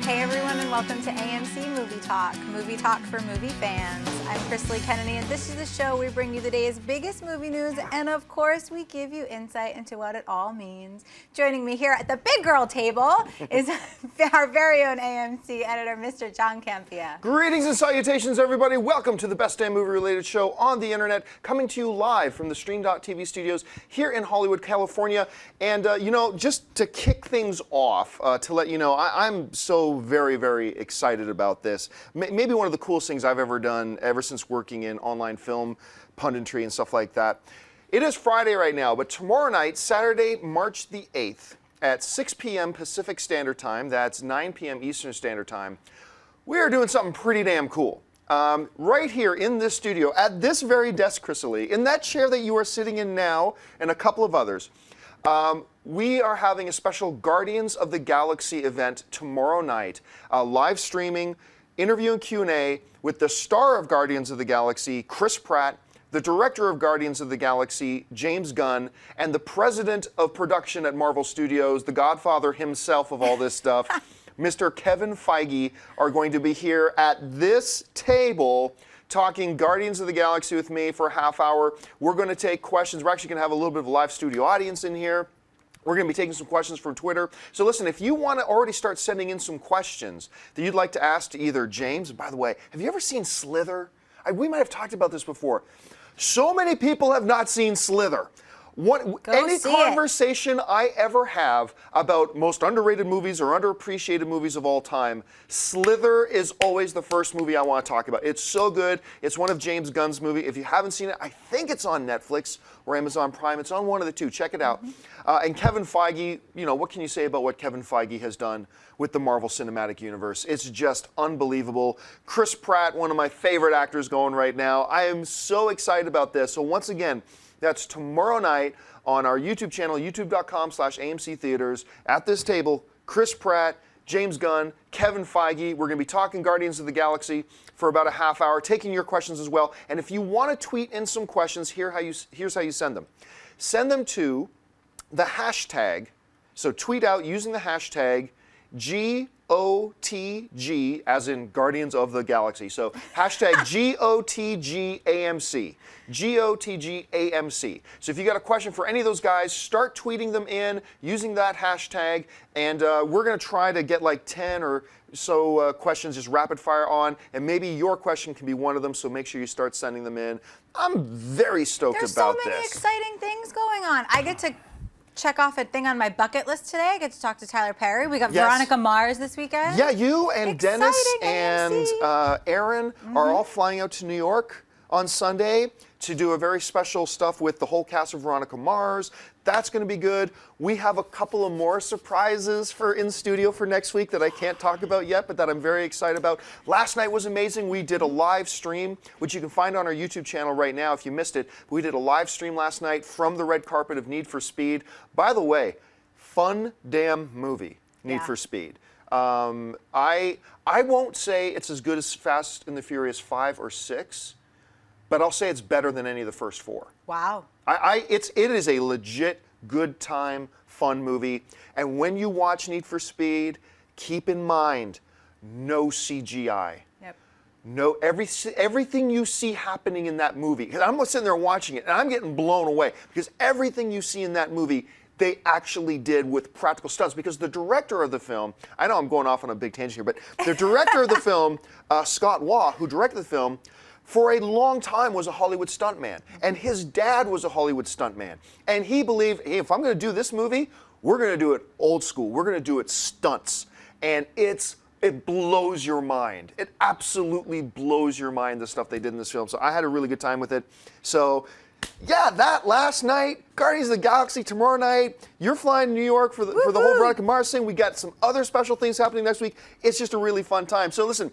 Hey everyone, and welcome to AMC Movie Talk for movie fans. I'm Chrisley Kennedy, and this is the show where we bring you the day's biggest movie news, and of course, we give you insight into what it all means. Joining me here at the big girl table is our very own AMC editor, Mr. John Campia. Greetings and salutations, everybody. Welcome to the best damn movie-related show on the internet, coming to you live from the Stream.tv studios here in Hollywood, California. And, just to kick things off, to let you know, I'm so very, very excited about this. Maybe one of the coolest things I've ever done ever since working in online film, punditry, and stuff like that. It is Friday right now, but tomorrow night, Saturday, March the 8th, at 6 p.m. Pacific Standard Time, that's 9 p.m. Eastern Standard Time, we are doing something pretty damn cool. Right here in this studio, at this very desk, Chrisley, in that chair that you are sitting in now, and a couple of others, we are having a special Guardians of the Galaxy event tomorrow night, live streaming, interview and Q&A with the star of Guardians of the Galaxy, Chris Pratt, the director of Guardians of the Galaxy, James Gunn, and the president of production at Marvel Studios, the godfather himself of all this stuff, Mr. Kevin Feige, are going to be here at this table talking Guardians of the Galaxy with me for a half hour. We're going to take questions. We're actually going to have a little bit of a live studio audience in here. We're going to be taking some questions from Twitter. So listen, if you want to already start sending in some questions that you'd like to ask to either James, and by the way, have you ever seen Slither? We might have talked about this before. So many people have not seen Slither. Any conversation I ever have about most underrated movies or underappreciated movies of all time, Slither is always the first movie I want to talk about. It's so good. It's one of James Gunn's movies. If you haven't seen it, I think it's on Netflix or Amazon Prime. It's on one of the two. Check it out. And Kevin Feige, what can you say about what Kevin Feige has done with the Marvel Cinematic Universe? It's just unbelievable. Chris Pratt, one of my favorite actors going right now. I am so excited about this. So once again, that's tomorrow night on our YouTube channel, youtube.com/AMC Theaters. At this table, Chris Pratt, James Gunn, Kevin Feige. We're going to be talking Guardians of the Galaxy for about a half hour, taking your questions as well. And if you want to tweet in some questions, here's how you send them. Send them to the hashtag, so tweet out using the hashtag GOTG, as in Guardians of the Galaxy. So hashtag GOTGAMC. GOTGAMC. So if you got a question for any of those guys, start tweeting them in using that hashtag, and we're going to try to get like 10 or so questions just rapid fire on, and maybe your question can be one of them, so make sure you start sending them in. I'm very stoked about this. There's so many exciting things going on. I get to check off a thing on my bucket list today. I get to talk to Tyler Perry. We got Veronica Mars this weekend. Yeah, you and Dennis and Aaron are all flying out to New York on Sunday to do a very special stuff with the whole cast of Veronica Mars. That's going to be good. We have a couple of more surprises for in studio for next week that I can't talk about yet, but that I'm very excited about. Last night was amazing. We did a live stream, which you can find on our YouTube channel right now if you missed it. We did a live stream last night from the red carpet of Need for Speed. By the way, fun damn movie, Need for Speed. I won't say it's as good as Fast and the Furious 5 or 6, but I'll say it's better than any of the first 4. Wow. It is a legit good time, fun movie. And when you watch Need for Speed, keep in mind, no CGI. Yep. No, everything you see happening in that movie, because I'm sitting there watching it and I'm getting blown away, because everything you see in that movie, they actually did with practical stunts. Because the director of the film, I know I'm going off on a big tangent here, but the director of the film, Scott Waugh, who directed the film, for a long time was a Hollywood stuntman. And his dad was a Hollywood stuntman. And he believed, hey, if I'm going to do this movie, we're going to do it old school. We're going to do it stunts. And it blows your mind. It absolutely blows your mind, the stuff they did in this film. So I had a really good time with it. So yeah, that last night, Guardians of the Galaxy tomorrow night. You're flying to New York for the whole Veronica Mars thing. We got some other special things happening next week. It's just a really fun time. So listen,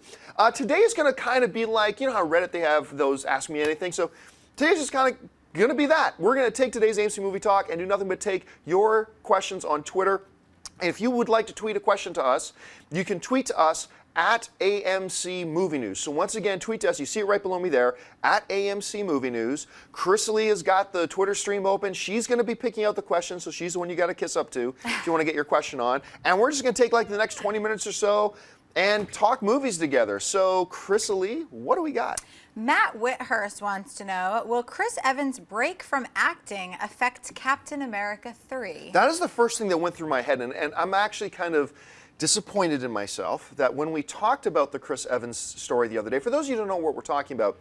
today is going to kind of be like, you know how Reddit, they have those Ask Me Anything. So today's just kind of going to be that. We're going to take today's AMC Movie Talk and do nothing but take your questions on Twitter. And if you would like to tweet a question to us, you can tweet to us at AMC Movie News. So once again, tweet to us. You see it right below me there, at AMC Movie News. Chrisley has got the Twitter stream open. She's going to be picking out the questions, so she's the one you got to kiss up to if you want to get your question on. And we're just going to take like the next 20 minutes or so and talk movies together. So, Chrisley, what do we got? Matt Whithurst wants to know, will Chris Evans' break from acting affect Captain America 3? That is the first thing that went through my head, and I'm actually kind of disappointed in myself that when we talked about the Chris Evans story the other day, for those of you who don't know what we're talking about,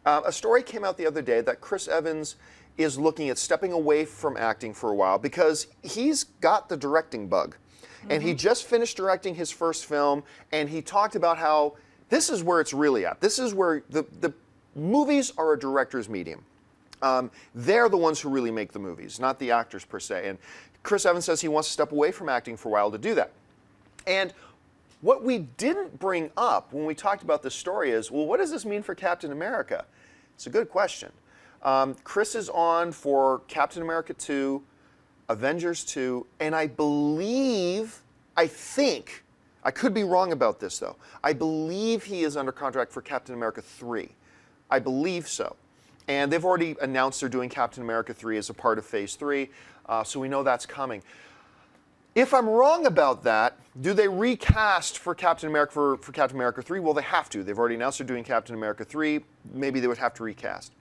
a story came out the other day that Chris Evans is looking at stepping away from acting for a while because he's got the directing bug. And he just finished directing his first film, and he talked about how this is where it's really at. This is where the movies are a director's medium. They're the ones who really make the movies, not the actors per se. And Chris Evans says he wants to step away from acting for a while to do that. And what we didn't bring up when we talked about this story is, well, what does this mean for Captain America? It's a good question. Chris is on for Captain America 2, Avengers 2, and I think, I could be wrong about this though, I believe he is under contract for Captain America 3. I believe so. And they've already announced they're doing Captain America 3 as a part of Phase 3, so we know that's coming. If I'm wrong about that, do they recast for Captain America for Captain America 3? Well, they have to. They've already announced they're doing Captain America 3. Maybe they would have to recast.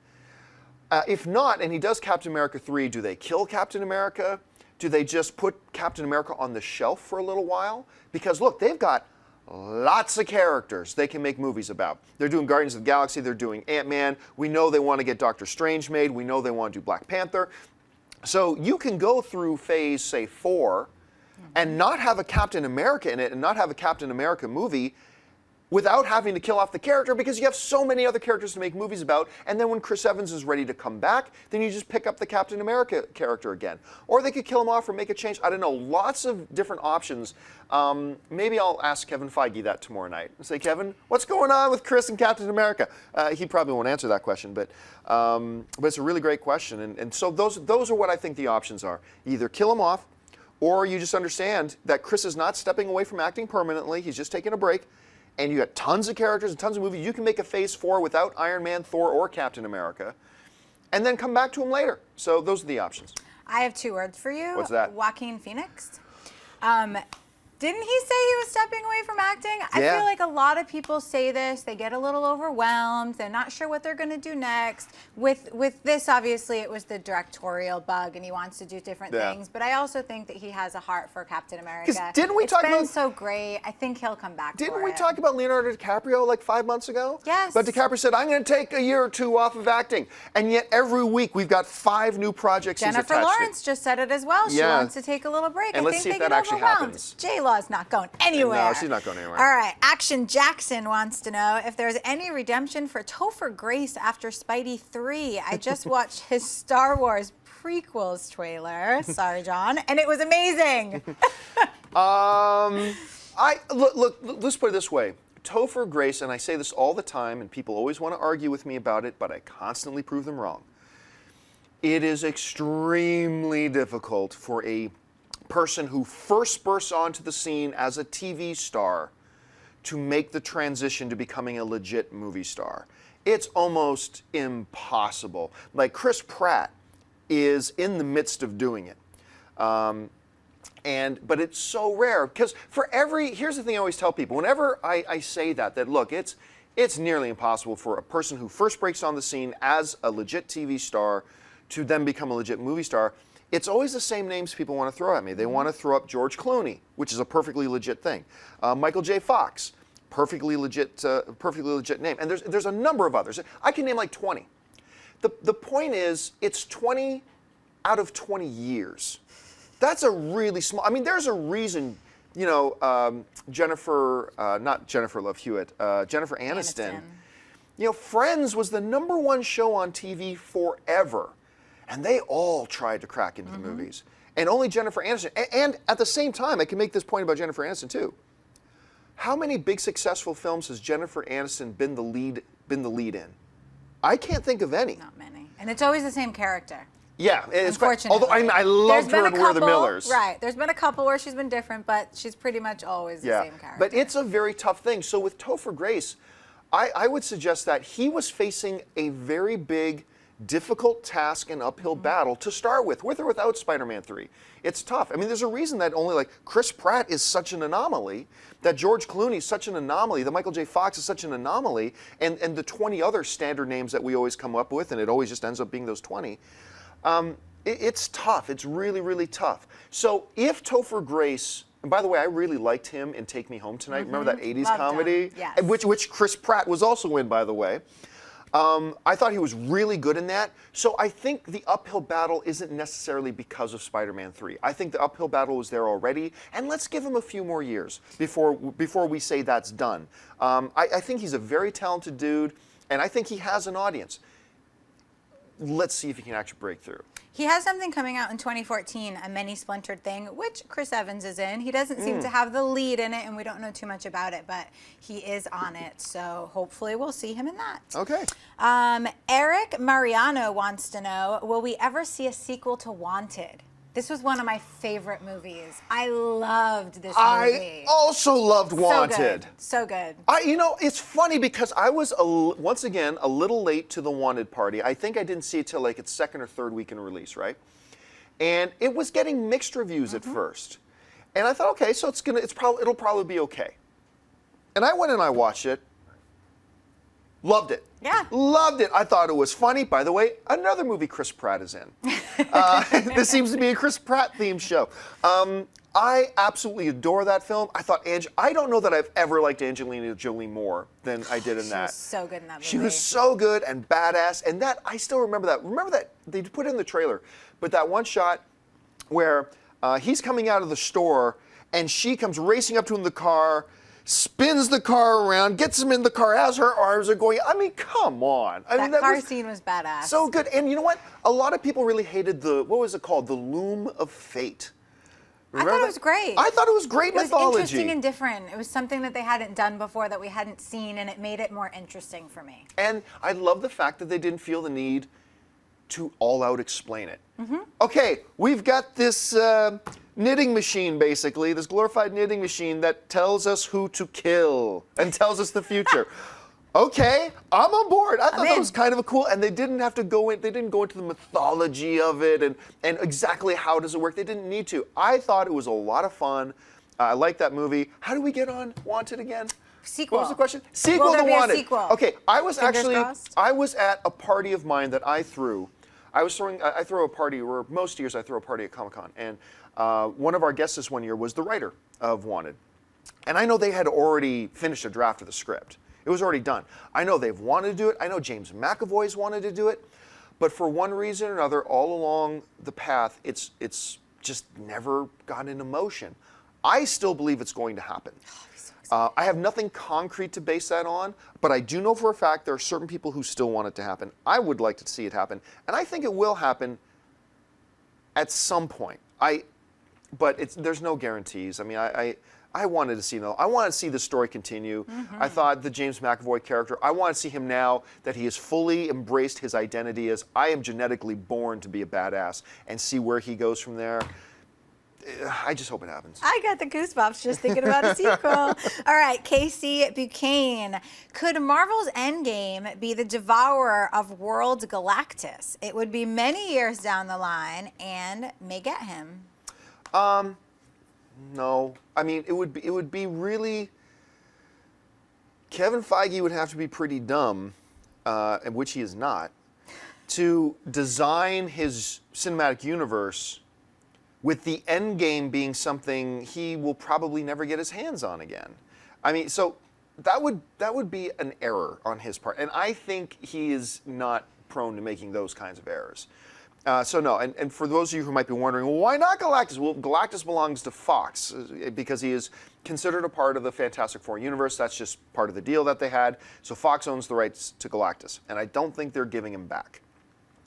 If not, and he does Captain America 3, do they kill Captain America? Do they just put Captain America on the shelf for a little while? Because look, they've got lots of characters they can make movies about. They're doing Guardians of the Galaxy, they're doing Ant-Man. We know they want to get Doctor Strange made. We know they want to do Black Panther. So you can go through phase, say, 4, and not have a Captain America in it and not have a Captain America movie without having to kill off the character because you have so many other characters to make movies about, and then when Chris Evans is ready to come back, then you just pick up the Captain America character again. Or they could kill him off or make a change. I don't know, lots of different options. Maybe I'll ask Kevin Feige that tomorrow night and say, Kevin, what's going on with Chris and Captain America? He probably won't answer that question, but it's a really great question. And so those are what I think the options are. Either kill him off, or you just understand that Chris is not stepping away from acting permanently. He's just taking a break. And you got tons of characters and tons of movies. You can make a Phase 4 without Iron Man, Thor, or Captain America, and then come back to him later. So those are the options. I have 2 words for you. What's that? Joaquin Phoenix. Didn't he say he was stepping away from acting? I Yeah. feel like a lot of people say this. They get a little overwhelmed. They're not sure what they're going to do next. With this, obviously, it was the directorial bug, and he wants to do different things. But I also think that he has a heart for Captain America. 'Cause didn't we it's talk been about- so great. I think he'll come back. Didn't we talk about Leonardo DiCaprio like 5 months ago? Yes. But DiCaprio said, I'm going to take a year or 2 off of acting. And yet every week we've got 5 new projects he's Jennifer attached Lawrence just said it as well. She Yeah. wants to take a little break. And I let's think see if they that get actually overwhelmed. happens. J-Law's not going anywhere. No, she's not going anywhere. All right. Action Jackson wants to know if there's any redemption for Topher Grace after Spidey 3. I just watched his Star Wars prequels trailer. Sorry, John. And it was amazing. Look, let's put it this way. Topher Grace, and I say this all the time, and people always want to argue with me about it, but I constantly prove them wrong. It is extremely difficult for a person who first bursts onto the scene as a TV star to make the transition to becoming a legit movie star. It's almost impossible. Like Chris Pratt is in the midst of doing it. But it's so rare because here's the thing I always tell people, whenever I say that look, it's nearly impossible for a person who first breaks on the scene as a legit TV star to then become a legit movie star. It's always the same names people want to throw at me. They want to throw up George Clooney, which is a perfectly legit thing. Michael J. Fox, perfectly legit name. And there's a number of others. I can name like 20. The point is, it's 20 out of 20 years. That's a really small. I mean, there's a reason. Jennifer, not Jennifer Love Hewitt, Jennifer Aniston. Friends was the #1 show on TV forever. And they all tried to crack into the movies. And only Jennifer Aniston. And at the same time, I can make this point about Jennifer Aniston too. How many big successful films has Jennifer Aniston been the lead in? I can't think of any. Not many. And it's always the same character. Yeah, it's unfortunately. although I loved her in We're the Millers. Right. There's been a couple where she's been different, but she's pretty much always the same character. But it's a very tough thing. So with Topher Grace, I would suggest that he was facing a very big difficult task and uphill battle to start with or without Spider-Man 3. It's tough. I mean, there's a reason that only like Chris Pratt is such an anomaly, that George Clooney is such an anomaly, that Michael J. Fox is such an anomaly, and the 20 other standard names that we always come up with, and it always just ends up being those 20. It's tough. It's really, really tough. So if Topher Grace, and by the way, I really liked him in Take Me Home Tonight. Remember that 80s Loved comedy? him. Yes. Which Chris Pratt was also in, by the way. I thought he was really good in that. So I think the uphill battle isn't necessarily because of Spider-Man 3. I think the uphill battle was there already, and let's give him a few more years before we say that's done. I think he's a very talented dude, and I think he has an audience. Let's see if he can actually break through. He has something coming out in 2014, A Many Splintered Thing, which Chris Evans is in. He doesn't seem to have the lead in it, and we don't know too much about it, but he is on it, so hopefully we'll see him in that. Okay. Eric Mariano wants to know, will we ever see a sequel to Wanted? This was one of my favorite movies. I loved this movie. I also loved Wanted. So good. You know, it's funny because I was, once again, a little late to the Wanted party. I think I didn't see it till like its second or third week in release, right? And it was getting mixed reviews at first. And I thought, okay, so it'll probably be okay. And I went and I watched it. Loved it. Yeah. Loved it. I thought it was funny. By the way, another movie Chris Pratt is in. This seems to be a Chris Pratt themed show. I absolutely adore that film. I thought I don't know that I've ever liked Angelina Jolie more than I did in that. She was so good in that movie. She was so good and badass. And that, I still remember that. Remember that, they put it in the trailer, but that one shot where he's coming out of the store and she comes racing up to him in the car, spins the car around, gets him in the car as her arms are going. I mean, come on. That car scene was badass. So good. And you know what? A lot of people really hated what was it called? The Loom of Fate. Remember I thought it was great. I thought it was great mythology. It was interesting and different. It was something that they hadn't done before, that we hadn't seen, and it made it more interesting for me. And I love the fact that they didn't feel the need to all out explain it. Okay, we've got this knitting machine, basically, this glorified knitting machine that tells us who to kill and tells us the future. Okay, I'm on board. I thought that was kind of a cool, and they didn't have to go in, they didn't go into the mythology of it and exactly how does it work. They didn't need to. I thought it was a lot of fun. I like that movie. How do we get on Wanted again? Sequel. What was the question? Sequel Will there to be a Wanted. sequel? Okay, I was crossed? I was at a party of mine that I threw. I throw a party, or most years I throw a party at Comic-Con, and one of our guests this one year was the writer of Wanted. And I know they had already finished a draft of the script. It was already done. I know they've wanted to do it. I know James McAvoy's wanted to do it. But for one reason or another, all along the path, it's just never got into motion. I still believe it's going to happen. I have nothing concrete to base that on, but I do know for a fact there are certain people who still want it to happen. I would like to see it happen, and I think it will happen at some point. But there's no guarantees. I mean, I wanted to see I wanted to see the story continue. I thought the James McAvoy character, I want to see him now that he has fully embraced his identity as I am genetically born to be a badass, and see where he goes from there. I just hope it happens. I got the goosebumps just thinking about a sequel. All right, Casey Buchanan. Could Marvel's Endgame be the devourer of worlds Galactus? It would be many years down the line and may get him. No. I mean, it would be really. Kevin Feige would have to be pretty dumb, which he is not, to design his cinematic universe with the end game being something he will probably never get his hands on again. I mean, so that would be an error on his part, and I think he is not prone to making those kinds of errors. So no, and for those of you who might be wondering, well, why not Galactus? Well, Galactus belongs to Fox because he is considered a part of the Fantastic Four universe. That's just part of the deal that they had. So Fox owns the rights to Galactus, and I don't think they're giving him back.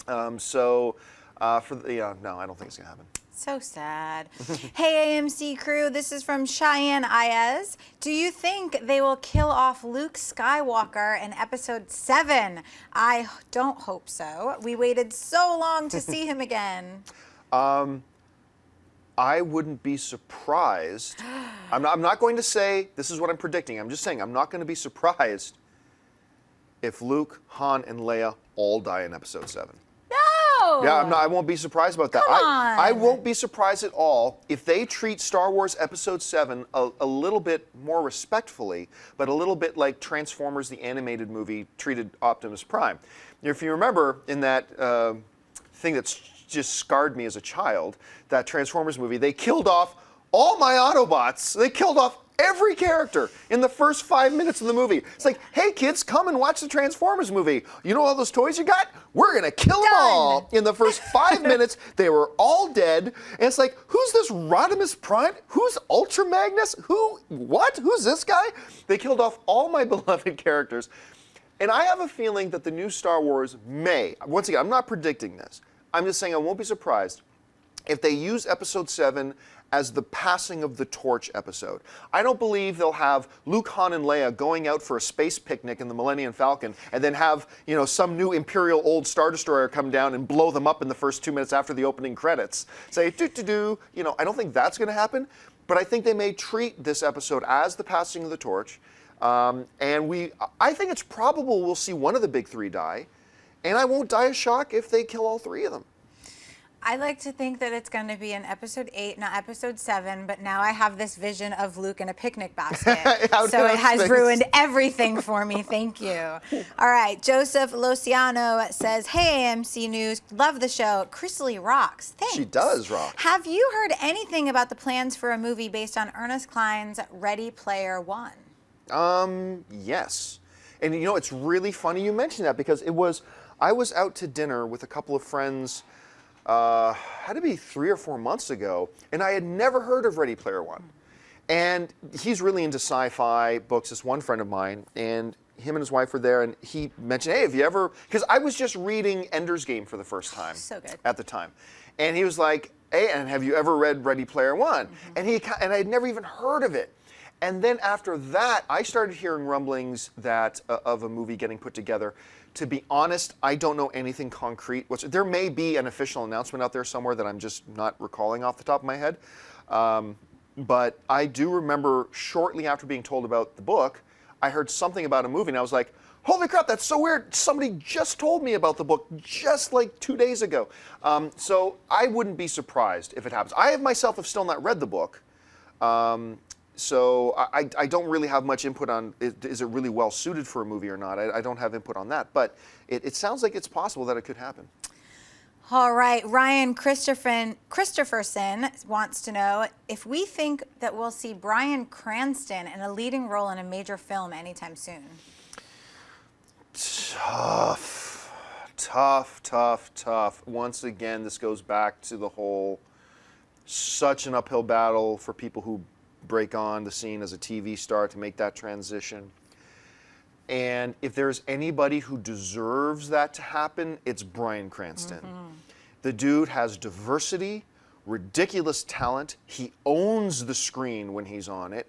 No, I don't think it's gonna happen. So sad. Hey, AMC crew, this is from Cheyenne Iez. Do you think they will kill off Luke Skywalker in episode 7? I don't hope so. We waited so long to see him again. I wouldn't be surprised. I'm not going to say this is what I'm predicting. I'm just saying I'm not going to be surprised if Luke, Han, and Leia all die in episode 7. No! Yeah, I won't be surprised about that. Come on. I won't be surprised at all if they treat Star Wars Episode 7 a little bit more respectfully, but a little bit like Transformers, the animated movie, treated Optimus Prime. If you remember in that thing that's just scarred me as a child, that Transformers movie, they killed off all my Autobots. They killed off every character in the first 5 minutes of the movie. It's like, hey kids, come and watch the Transformers movie. You know all those toys you got? We're gonna kill them all. In the first 5 minutes, they were all dead. And it's like, who's this Rodimus Prime? Who's Ultra Magnus? What? Who's this guy? They killed off all my beloved characters. And I have a feeling that the new Star Wars may, once again, I'm not predicting this. I'm just saying I won't be surprised if they use Episode 7 as the passing of the torch episode. I don't believe they'll have Luke, Han, and Leia going out for a space picnic in the Millennium Falcon and then have, some new Imperial old Star Destroyer come down and blow them up in the first 2 minutes after the opening credits. Say, do-do-do. I don't think that's going to happen, but I think they may treat this episode as the passing of the torch. I think it's probable we'll see one of the big three die, and I won't die of shock if they kill all three of them. I like to think that it's going to be in Episode 8, not Episode 7, but now I have this vision of Luke in a picnic basket. So it has ruined everything for me. Thank you. All right. Joseph Lociano says, hey, AMC News. Love the show. Chrisley rocks. Thanks. She does rock. Have you heard anything about the plans for a movie based on Ernest Cline's Ready Player One? Yes. And it's really funny you mentioned that because I was out to dinner with a couple of friends had to be 3 or 4 months ago, and I had never heard of Ready Player One. And he's really into sci-fi books, this one friend of mine, and him and his wife were there, and he mentioned, hey, have you ever, because I was just reading Ender's Game for the first time So good. at the time. And he was like, hey, and have you ever read Ready Player One? Mm-hmm. And I had never even heard of it. And then after that, I started hearing rumblings that of a movie getting put together. To be honest, I don't know anything concrete. There may be an official announcement out there somewhere that I'm just not recalling off the top of my head. But I do remember shortly after being told about the book, I heard something about a movie, and I was like, holy crap, that's so weird. Somebody just told me about the book just like 2 days ago. So I wouldn't be surprised if it happens. I myself have still not read the book. So I don't really have much input on is it really well suited for a movie or not. I don't have input on that, but it sounds like it's possible that it could happen. All right, Ryan Christopherson wants to know if we think that we'll see Bryan Cranston in a leading role in a major film anytime soon. Tough. Once again, this goes back to the whole such an uphill battle for people who break on the scene as a TV star to make that transition. And if there's anybody who deserves that to happen, it's Bryan Cranston. Mm-hmm. The dude has diversity, ridiculous talent. He owns the screen when he's on it.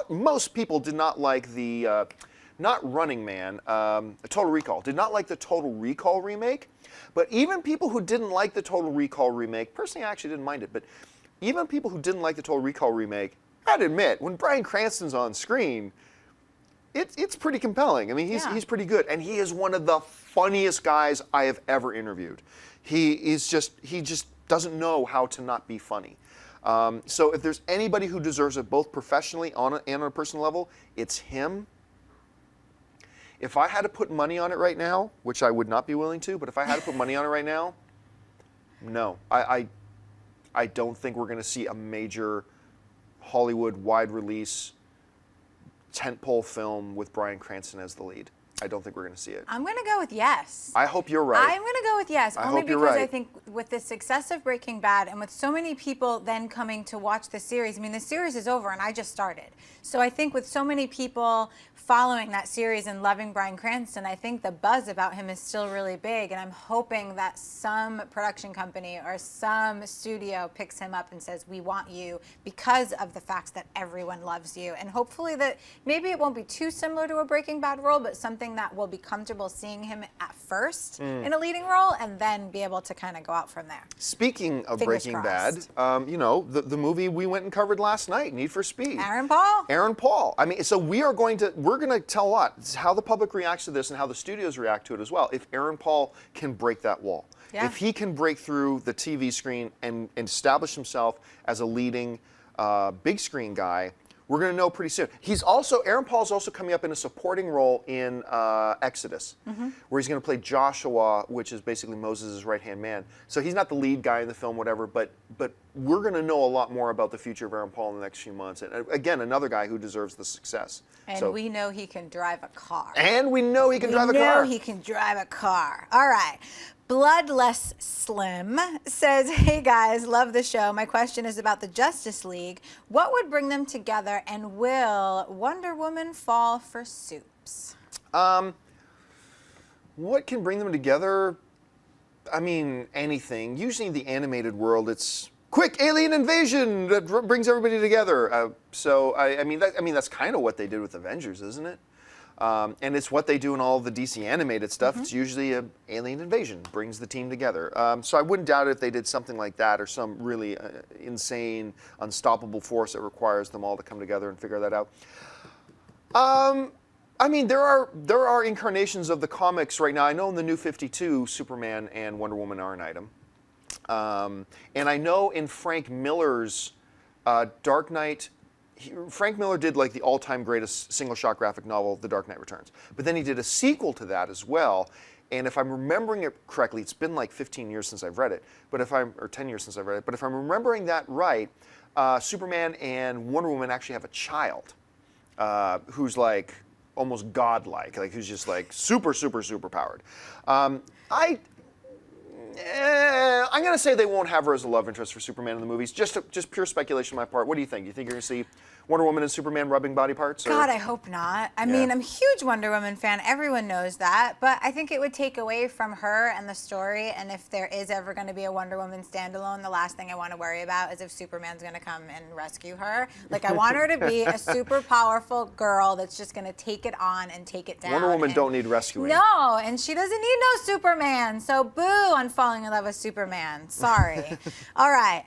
Most people did not like the, not Running Man, Total Recall, did not like the Total Recall remake. But even people who didn't like the Total Recall remake, personally I actually didn't mind it, but even people who didn't like the Total Recall remake, I'd admit, when Bryan Cranston's on screen, it's pretty compelling. I mean, he's pretty good, and he is one of the funniest guys I have ever interviewed. He just doesn't know how to not be funny. So if there's anybody who deserves it, both professionally and on a personal level, it's him. If I had to put money on it right now, which I would not be willing to, but if I had to put money on it right now, no, I don't think we're going to see a major Hollywood wide release tentpole film with Bryan Cranston as the lead. I don't think we're going to see it. I'm going to go with yes. I hope you're right. I'm going to go with yes, only because I think with the success of Breaking Bad and with so many people then coming to watch the series, I mean, the series is over and I just started. So I think with so many people following that series and loving Bryan Cranston, I think the buzz about him is still really big, and I'm hoping that some production company or some studio picks him up and says, we want you because of the fact that everyone loves you. And hopefully that maybe it won't be too similar to a Breaking Bad role, but something something that we'll be comfortable seeing him at first in a leading role, and then be able to kind of go out from there. Speaking of Fingers Breaking crossed. Bad, you know, the movie we went and covered last night, Need for Speed. Aaron Paul? Aaron Paul. I mean, so we're going to tell a lot. It's how the public reacts to this and how the studios react to it as well. If Aaron Paul can break that wall. Yeah. If he can break through the TV screen and establish himself as a leading big screen guy, we're going to know pretty soon. Aaron Paul's also coming up in a supporting role in Exodus, where he's going to play Joshua, which is basically Moses' right-hand man. So he's not the lead guy in the film, whatever, but we're going to know a lot more about the future of Aaron Paul in the next few months. And again, another guy who deserves the success. And we know he can drive a car. And we know he can drive a car. We know he can drive a car. All right. Bloodless Slim says, hey guys, love the show. My question is about the Justice League. What would bring them together, and will Wonder Woman fall for Supes? What can bring them together? I mean, anything. Usually in the animated world, it's quick alien invasion that brings everybody together. I mean, that's kind of what they did with Avengers, isn't it? And it's what they do in all the DC animated stuff. It's usually an alien invasion, brings the team together. So I wouldn't doubt it if they did something like that, or some really insane, unstoppable force that requires them all to come together and figure that out. I mean, there are incarnations of the comics right now. I know in the New 52, Superman and Wonder Woman are an item. And I know in Frank Miller's Dark Knight, Frank Miller did like the all-time greatest single-shot graphic novel, The Dark Knight Returns. But then he did a sequel to that as well. And if I'm remembering it correctly, it's been like 15 years since I've read it, or 10 years since I've read it. But if I'm remembering that right, Superman and Wonder Woman actually have a child who's like almost godlike, like who's just like super, super, super powered. I'm going to say they won't have her as a love interest for Superman in the movies. Just pure speculation on my part. What do you think? Do you think you're going to see Wonder Woman and Superman rubbing body parts? Or? God, I hope not. I mean, I'm a huge Wonder Woman fan. Everyone knows that. But I think it would take away from her and the story. And if there is ever going to be a Wonder Woman standalone, the last thing I want to worry about is if Superman's going to come and rescue her. Like, I want her to be a super powerful girl that's just going to take it on and take it down. Wonder Woman don't need rescuing. No, and she doesn't need no Superman. So boo on falling in love with Superman. Sorry. All right.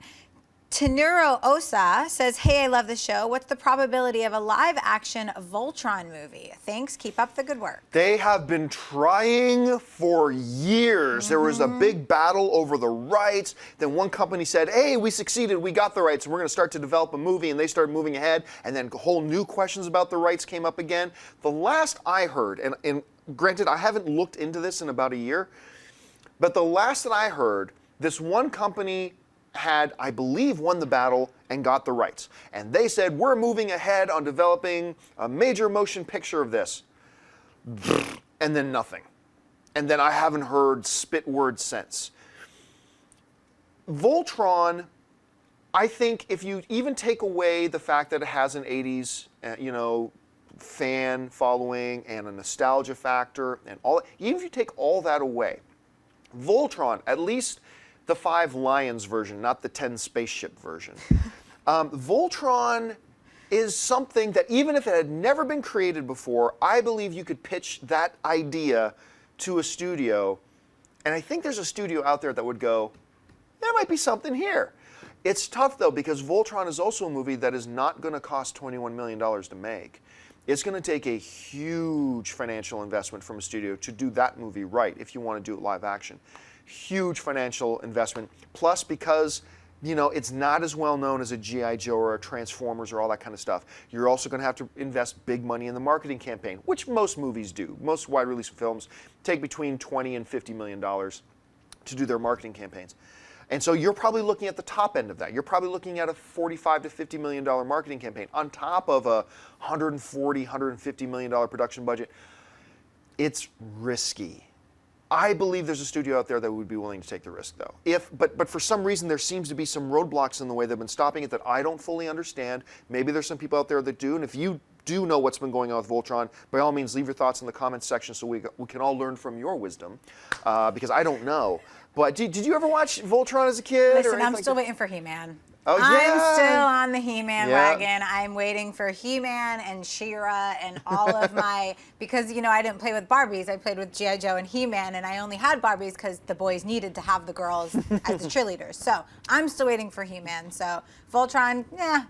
Tenuro Osa says, hey, I love the show. What's the probability of a live-action Voltron movie? Thanks. Keep up the good work. They have been trying for years. There was a big battle over the rights. Then one company said, hey, we succeeded. We got the rights. And we're going to start to develop a movie. And they started moving ahead. And then whole new questions about the rights came up again. The last I heard, and granted, I haven't looked into this in about a year, but the last that I heard, this one company had, I believe, won the battle and got the rights. And they said, we're moving ahead on developing a major motion picture of this. And then nothing. And then I haven't heard spit word since. Voltron, I think if you even take away the fact that it has an 80s, fan following and a nostalgia factor and all, even if you take all that away, Voltron, at least the 5 Lions version, not the 10 spaceship version. Voltron is something that even if it had never been created before, I believe you could pitch that idea to a studio. And I think there's a studio out there that would go, there might be something here. It's tough though, because Voltron is also a movie that is not going to cost $21 million to make. It's going to take a huge financial investment from a studio to do that movie right if you want to do it live action. Huge financial investment. Plus, because it's not as well known as a G.I. Joe or a Transformers or all that kind of stuff, you're also going to have to invest big money in the marketing campaign, which most movies do. Most wide release films take between $20 and $50 million to do their marketing campaigns. And so you're probably looking at the top end of that. You're probably looking at a $45 to $50 million marketing campaign on top of a $140, $150 million production budget. It's risky. I believe there's a studio out there that would be willing to take the risk, though. But for some reason, there seems to be some roadblocks in the way they've been stopping it that I don't fully understand. Maybe there's some people out there that do, and if you do know what's been going on with Voltron, by all means, leave your thoughts in the comments section so we can all learn from your wisdom, because I don't know. But did you ever watch Voltron as a kid? Listen, I'm still waiting for He-Man. Oh, I'm yeah. still on the He-Man Yeah. wagon. I'm waiting for He-Man and She-Ra and all of my, because, you know, I didn't play with Barbies. I played with G.I. Joe and He-Man, and I only had Barbies because the boys needed to have the girls as the cheerleaders. So I'm still waiting for He-Man. So Voltron,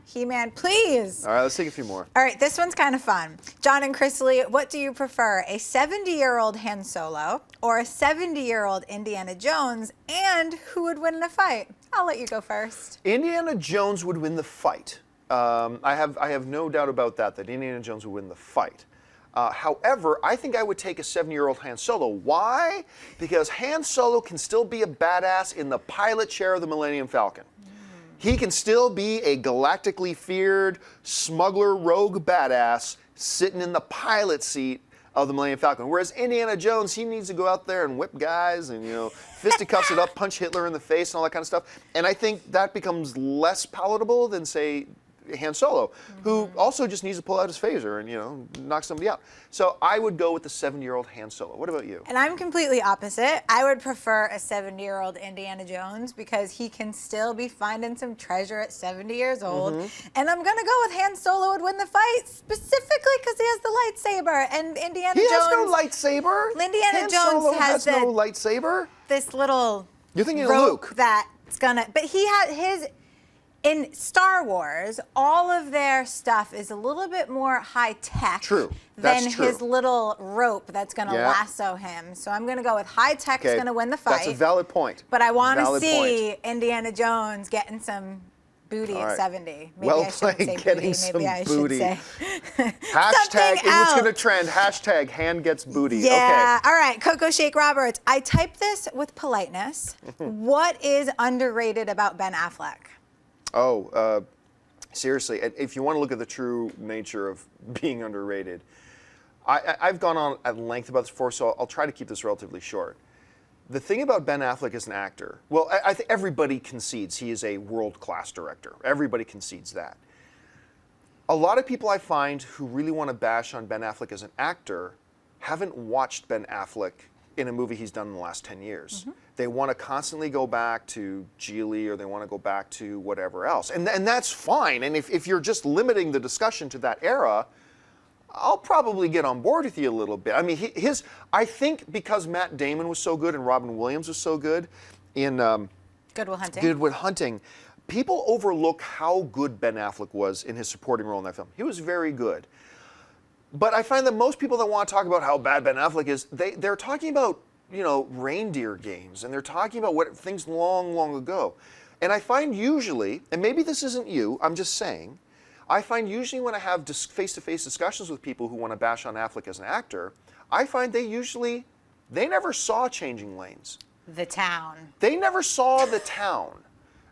He-Man, please. All right, let's take a few more. All right, this one's kind of fun. John and Chrisley, what do you prefer, a 70-year-old Han Solo or a 70-year-old Indiana Jones, and who would win in a fight? I'll let you go first. Indiana Jones would win the fight. I have no doubt about that Indiana Jones would win the fight. However, I think I would take a 7-year-old Han Solo. Why? Because Han Solo can still be a badass in the pilot chair of the Millennium Falcon. He can still be a galactically feared smuggler rogue badass sitting in the pilot seat of the Millennium Falcon. Whereas Indiana Jones, he needs to go out there and whip guys and, you know, fisticuffs it up, punch Hitler in the face and all that kind of stuff. And I think that becomes less palatable than, say, Han Solo, who also just needs to pull out his phaser and, you know, knock somebody out. So I would go with the 7-year-old Han Solo. What about you? And I'm completely opposite. I would prefer a 70-year-old Indiana Jones because he can still be finding some treasure at 70 years old. And I'm going to go with Han Solo would win the fight specifically because he has the lightsaber. And Indiana Jones... He has no lightsaber. Indiana Han Jones Solo has no lightsaber. This little You're thinking of rope Luke. that's going to... But he had his... In Star Wars, all of their stuff is a little bit more high-tech than his little rope that's going to lasso him. So I'm going to go with high-tech's going to win the fight. That's a valid point. But I want to see Indiana Jones getting some booty at 70. Maybe well I shouldn't played, say getting booty. some Maybe I booty. should say Hashtag, something what's going to else. trend? Hashtag Han gets booty. Yeah. All right, Coco Shake Roberts. I typed this with politeness. What is underrated about Ben Affleck? Oh, seriously, if you want to look at the true nature of being underrated, I've gone on at length about this before, so I'll try to keep this relatively short. The thing about Ben Affleck as an actor, well, I think everybody concedes he is a world-class director. Everybody concedes that. A lot of people I find who really want to bash on Ben Affleck as an actor haven't watched Ben Affleck in a movie he's done in the last 10 years. They want to constantly go back to Geely or they want to go back to whatever else. And that's fine. And if you're just limiting the discussion to that era, I'll probably get on board with you a little bit. I mean, I think because Matt Damon was so good and Robin Williams was so good in Good Will Hunting. Good Will Hunting, people overlook how good Ben Affleck was in his supporting role in that film. He was very good. But I find that most people that want to talk about how bad Ben Affleck is, they're talking about, you know, reindeer games, and they're talking about what things long, long ago. And I find usually, and maybe this isn't you, I'm just saying, I find usually when I have face-to-face discussions with people who want to bash on Affleck as an actor, I find they never saw Changing Lanes. The Town. They never saw The Town.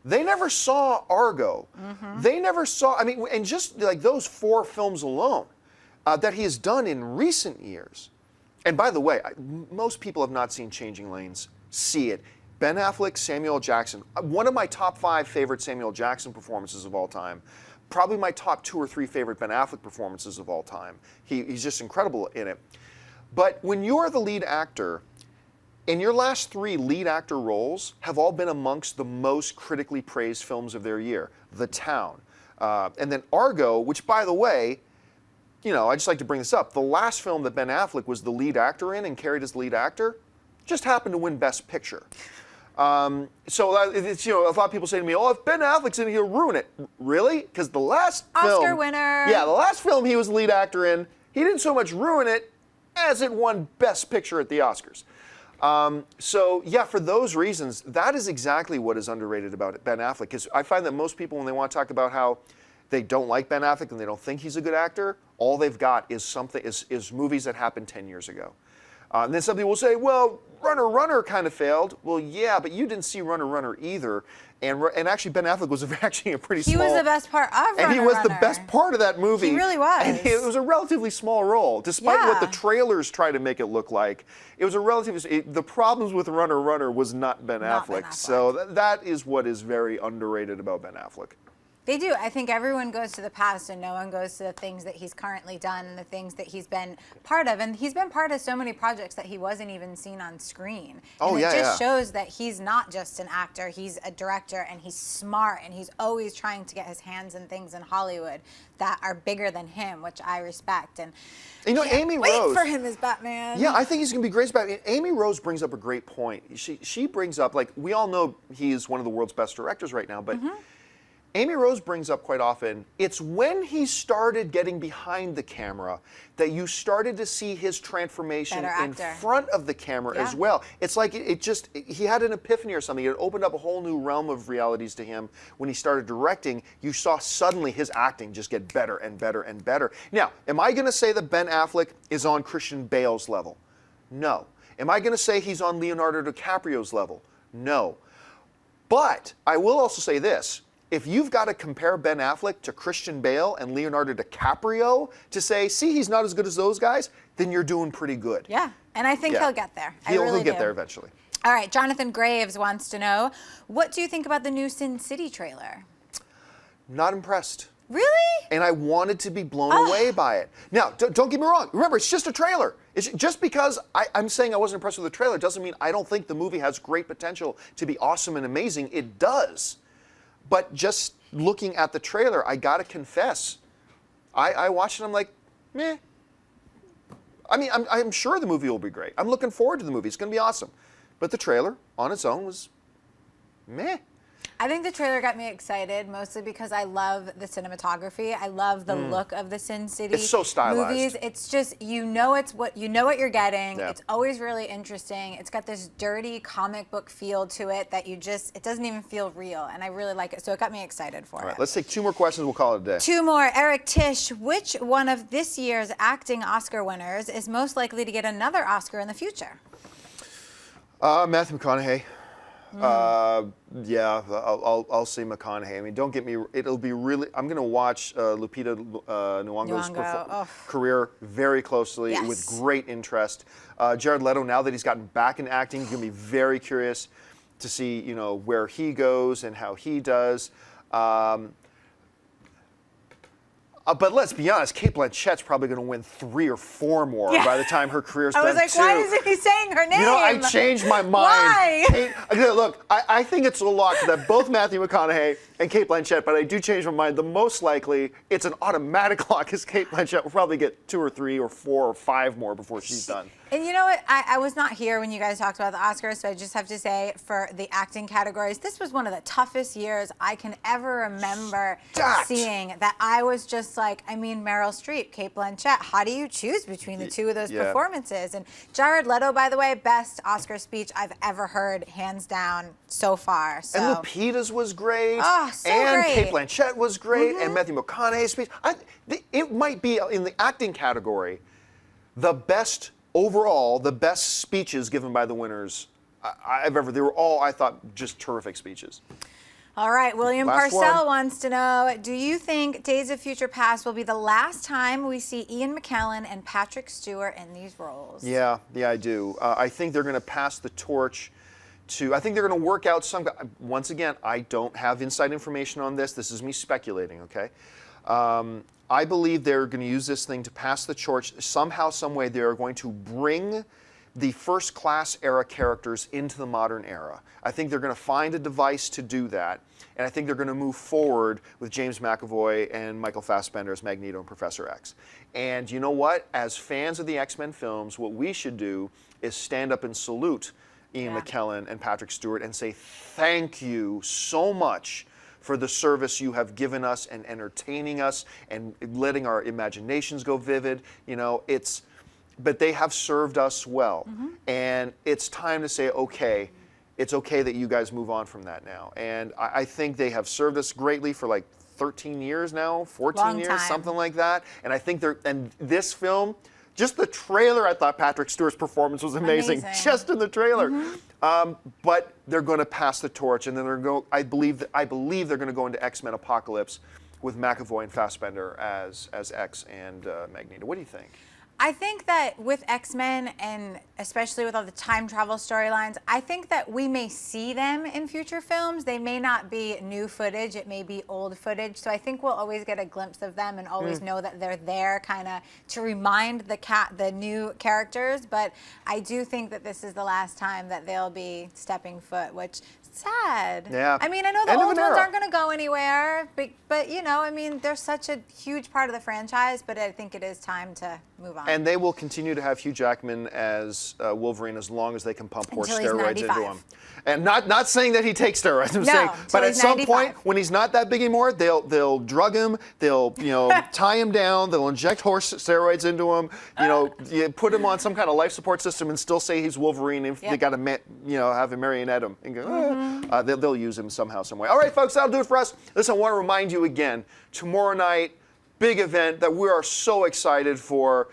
They never saw Argo. They never saw, I mean, and just like those 4 films alone that he has done in recent years. And by the way, most people have not seen Changing Lanes. See it. Ben Affleck, Samuel L. Jackson. One of my top 5 favorite Samuel L. Jackson performances of all time. Probably my top 2 or 3 favorite Ben Affleck performances of all time. He's just incredible in it. But when you're the lead actor, and your last 3 lead actor roles have all been amongst the most critically praised films of their year. The Town. And then Argo, which by the way, you know, I just like to bring this up. The last film that Ben Affleck was the lead actor in and carried as lead actor just happened to win Best Picture. So it's, you know, a lot of people say to me, "Oh, if Ben Affleck's in it, he'll ruin it." Really? Because the last Oscar winner. Yeah, the last film he was the lead actor in, he didn't so much ruin it as it won Best Picture at the Oscars. So yeah, for those reasons, that is exactly what is underrated about Ben Affleck. Because I find that most people, when they want to talk about how they don't like Ben Affleck and they don't think he's a good actor, all they've got is is movies that happened 10 years ago. And then some people will say, well, Runner kind of failed. Well, yeah, but you didn't see Runner either. And actually, Ben Affleck was actually a pretty small... He was the best part of Runner. And he was the best part of that movie. He really was. And it was a relatively small role. Despite what the trailers try to make it look like, it was a relatively... The problems with Runner was not Ben Affleck. So that is what is very underrated about Ben Affleck. They do. I think everyone goes to the past and no one goes to the things that he's currently done and the things that he's been part of. And he's been part of so many projects that he wasn't even seen on screen. Oh, and yeah, it just yeah. shows that he's not just an actor, he's a director, and he's smart, and he's always trying to get his hands in things in Hollywood that are bigger than him, which I respect. And You know, can't Amy wait Rose. for him as Batman. Yeah, I think he's going to be great as Batman. Amy Rose brings up a great point. She brings up, like, we all know he's one of the world's best directors right now, but Amy Rose brings up quite often, it's when he started getting behind the camera that you started to see his transformation Better in actor. front of the camera as well. It's like he had an epiphany or something. It opened up a whole new realm of realities to him. When he started directing, you saw suddenly his acting just get better and better and better. Now, am I going to say that Ben Affleck is on Christian Bale's level? No. Am I going to say he's on Leonardo DiCaprio's level? No. But I will also say this. If you've got to compare Ben Affleck to Christian Bale and Leonardo DiCaprio to say, see, he's not as good as those guys, then you're doing pretty good. Yeah, and I think he'll get there. He'll get there eventually. All right, Jonathan Graves wants to know, what do you think about the new Sin City trailer? Not impressed. Really? And I wanted to be blown away by it. Now, don't get me wrong. Remember, it's just a trailer. Just because I'm saying I wasn't impressed with the trailer doesn't mean I don't think the movie has great potential to be awesome and amazing. It does. But just looking at the trailer, I gotta confess, I watched it and I'm like, meh. I mean, I'm sure the movie will be great. I'm looking forward to the movie. It's gonna be awesome. But the trailer on its own was meh. I think the trailer got me excited, mostly because I love the cinematography. I love the look of the Sin City It's so stylized. movies. It's just, you know what you're getting. Yeah. It's always really interesting. It's got this dirty comic book feel to it that it doesn't even feel real, and I really like it. So it got me excited for All right, it. let's take 2 more questions. We'll call it a day. 2 more. Eric Tish, which one of this year's acting Oscar winners is most likely to get another Oscar in the future? Matthew McConaughey. Yeah, I'll say McConaughey. I mean, don't get me. It'll be really. I'm going to watch Lupita Nyong'o's career very closely with great interest. Jared Leto, now that he's gotten back in acting, going to be very curious to see where he goes and how he does. But let's be honest, Cate Blanchett's probably going to win 3 or 4 more by the time her career's done, I was like, too. why isn't he saying her name? I changed my mind. Why? Look, I think it's a lock that both Matthew McConaughey and Cate Blanchett, but I do change my mind. The most likely, it's an automatic lock, because Cate Blanchett will probably get 2 or 3 or 4 or 5 more before she's done. And you know what? I was not here when you guys talked about the Oscars, so I just have to say, for the acting categories, this was one of the toughest years I can ever remember seeing. That I was just like, I mean, Meryl Streep, Cate Blanchett, how do you choose between the 2 of those performances? And Jared Leto, by the way, best Oscar speech I've ever heard, hands down, so far. So. And Lupita's was great. Oh, so and great. Cate Blanchett was great. And Matthew McConaughey's speech. It might be, in the acting category, the best overall, the best speeches given by the winners I've ever. They were all, I thought, just terrific speeches. All right, William Last Parcell one. wants to know, do you think Days of Future Past will be the last time we see Ian McKellen and Patrick Stewart in these roles? Yeah, I do. I think they're going to pass the torch to, I think they're going to work out some, once again, I don't have inside information on this. This is me speculating, okay? I believe they're going to use this thing to pass the torch. Somehow, some way, they're going to bring the first class era characters into the modern era. I think they're going to find a device to do that. And I think they're going to move forward with James McAvoy and Michael Fassbender as Magneto and Professor X. And you know what? As fans of the X-Men films, what we should do is stand up and salute Ian McKellen and Patrick Stewart and say thank you so much for the service you have given us and entertaining us and letting our imaginations go vivid. But they have served us well. And it's time to say, okay, it's okay that you guys move on from that now. And I think they have served us greatly for like 13 years now, 14 years, something like that. And I think and this film, just the trailer, I thought Patrick Stewart's performance was amazing. Just in the trailer. But they're going to pass the torch, and then I believe they're going to go into X-Men Apocalypse with McAvoy and Fassbender as X and Magneto. What do you think? I think that with X-Men, and especially with all the time travel storylines, I think that we may see them in future films. They may not be new footage, it may be old footage. So I think we'll always get a glimpse of them and always know that they're there kind of to remind the new characters. But I do think that this is the last time that they'll be stepping foot, which sad. Yeah. I mean, I know the old ones aren't going to go anywhere, but you know, I mean, they're such a huge part of the franchise, but I think it is time to move on. And they will continue to have Hugh Jackman as Wolverine as long as they can pump horse steroids into him. And not saying that he takes steroids, I'm saying, but at some point when he's not that big anymore, they'll drug him, they'll tie him down, they'll inject horse steroids into him, you put him on some kind of life support system and still say he's Wolverine if they got to have him marionette him and go, they'll use him somehow, some way. All right, folks, that'll do it for us. Listen, I want to remind you again, tomorrow night, big event that we are so excited for.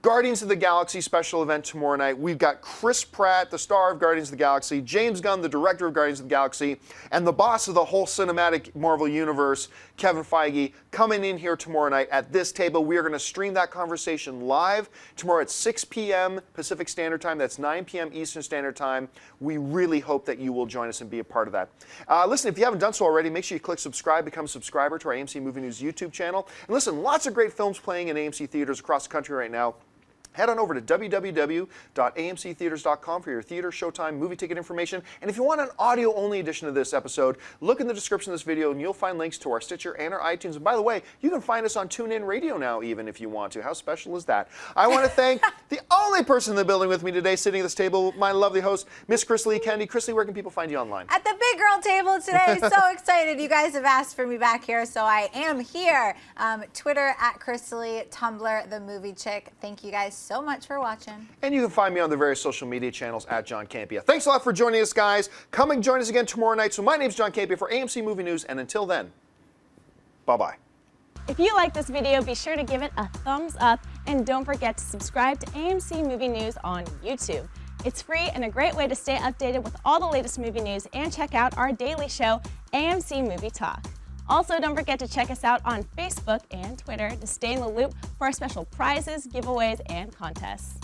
Guardians of the Galaxy special event tomorrow night. We've got Chris Pratt, the star of Guardians of the Galaxy, James Gunn, the director of Guardians of the Galaxy, and the boss of the whole cinematic Marvel universe, Kevin Feige, coming in here tomorrow night at this table. We are going to stream that conversation live tomorrow at 6 p.m. Pacific Standard Time. That's 9 p.m. Eastern Standard Time. We really hope that you will join us and be a part of that. Listen, if you haven't done so already, make sure you click subscribe, become a subscriber to our AMC Movie News YouTube channel. And listen, lots of great films playing in AMC theaters across the country right now. Head on over to www.amctheaters.com for your theater, showtime, movie ticket information. And if you want an audio-only edition of this episode, look in the description of this video and you'll find links to our Stitcher and our iTunes. And by the way, you can find us on TuneIn Radio now even if you want to. How special is that? I want to thank the only person in the building with me today sitting at this table, my lovely host, Miss Chrisley Kennedy. Chrisley, where can people find you online? At the big girl table today. So excited. You guys have asked for me back here, so I am here. Twitter at Chrisley, Tumblr, The Movie Chick. Thank you guys so much for watching. And you can find me on the various social media channels at John Campea. Thanks a lot for joining us, guys. Come and join us again tomorrow night. So my name's John Campea for AMC Movie News, and until then, bye-bye. If you like this video, be sure to give it a thumbs up, and don't forget to subscribe to AMC Movie News on YouTube. It's free and a great way to stay updated with all the latest movie news and check out our daily show, AMC Movie Talk. Also, don't forget to check us out on Facebook and Twitter to stay in the loop for our special prizes, giveaways, and contests.